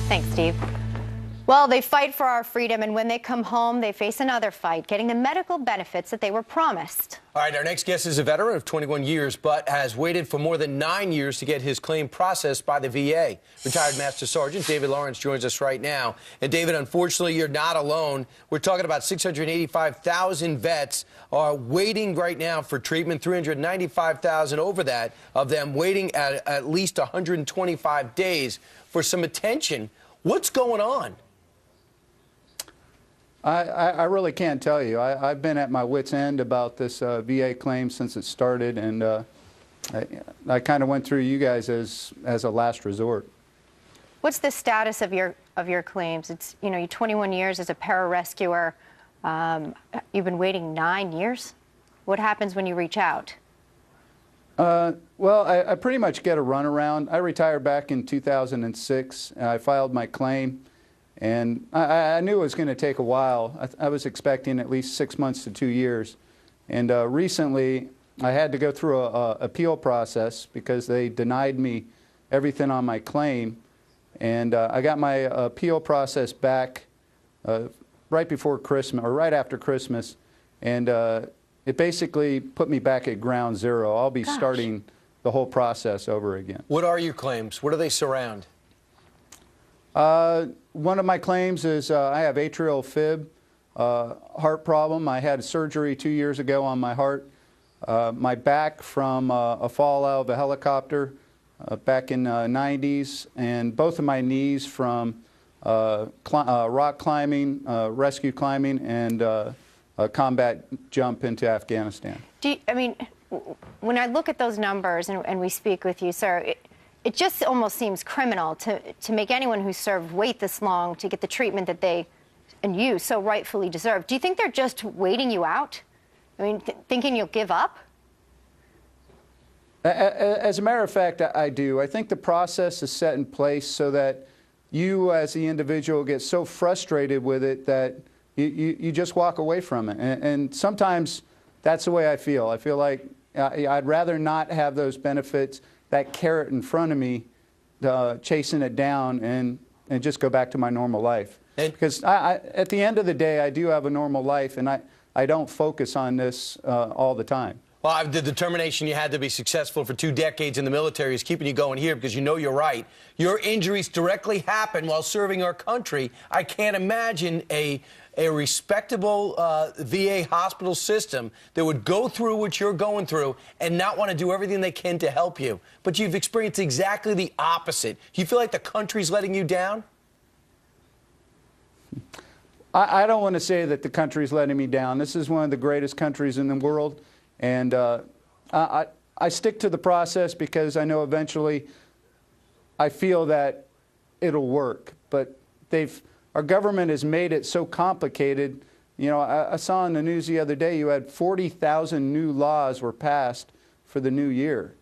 Thanks, Steve. Well, they fight for our freedom, and when they come home, they face another fight, getting the medical benefits that they were promised. All right, our next guest is a veteran of 21 years, but has waited for more than 9 years to get his claim processed by the VA. Retired Master Sergeant David Lawrence joins us right now. And David, unfortunately, you're not alone. We're talking about 685,000 vets are waiting right now for treatment, 395,000 over that of them waiting at least 125 days for some attention. What's going on? I really can't tell you. I've been at my wit's end about this VA claim since it started, and I kind of went through you guys as a last resort. What's the status of your claims? It's, you know, you're 21 years as a pararescuer. You've been waiting 9 years. What happens when you reach out? Well, I pretty much get a runaround. I retired back in 2006. I filed my claim. And I knew it was going to take a while. I was expecting at least 6 months to 2 years. And recently, I had to go through a appeal process because they denied me everything on my claim. And I got my appeal process back right before Christmas, or right after Christmas. And it basically put me back at ground zero. I'll be starting the whole process over again. What are your claims? What do they surround? One of my claims is I have atrial fib, heart problem. I had surgery 2 years ago on my heart. My back from a fall out of a helicopter back in the 90s, and both of my knees from rock climbing, rescue climbing, and a combat jump into Afghanistan. I mean, when I look at those numbers and we speak with you, sir, it just almost seems criminal to make anyone who served wait this long to get the treatment that they and you so rightfully deserve. Do you think they're just waiting you out? I mean, thinking you'll give up? As a matter of fact, I do. I think the process is set in place so that you as the individual get so frustrated with it that you just walk away from it. And sometimes that's the way I feel. I feel like I'd rather not have those benefits, that carrot in front of me, chasing it down and just go back to my normal life. Because at the end of the day, I do have a normal life, and I don't focus on this all the time. Well, the determination you had to be successful for 2 decades in the military is keeping you going here because you know you're right. Your injuries directly happened while serving our country. I can't imagine a respectable VA hospital system that would go through what you're going through and not want to do everything they can to help you. But you've experienced exactly the opposite. Do you feel like the country's letting you down? I don't want to say that the country's letting me down. This is one of the greatest countries in the world. And I stick to the process because I know eventually I feel that it'll work. But our government has made it so complicated. You know, I saw in the news the other day you had 40,000 new laws were passed for the new year.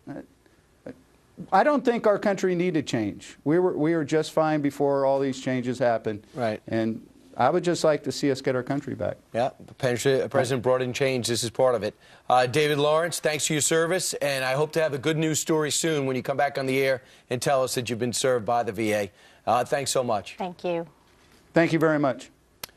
I don't think our country needed change. We were just fine before all these changes happened. Right. And I would just like to see us get our country back. Yeah, the president brought in change. This is part of it. David Lawrence, thanks for your service, and I hope to have a good news story soon when you come back on the air and tell us that you've been served by the VA. Thanks so much. Thank you. Thank you very much.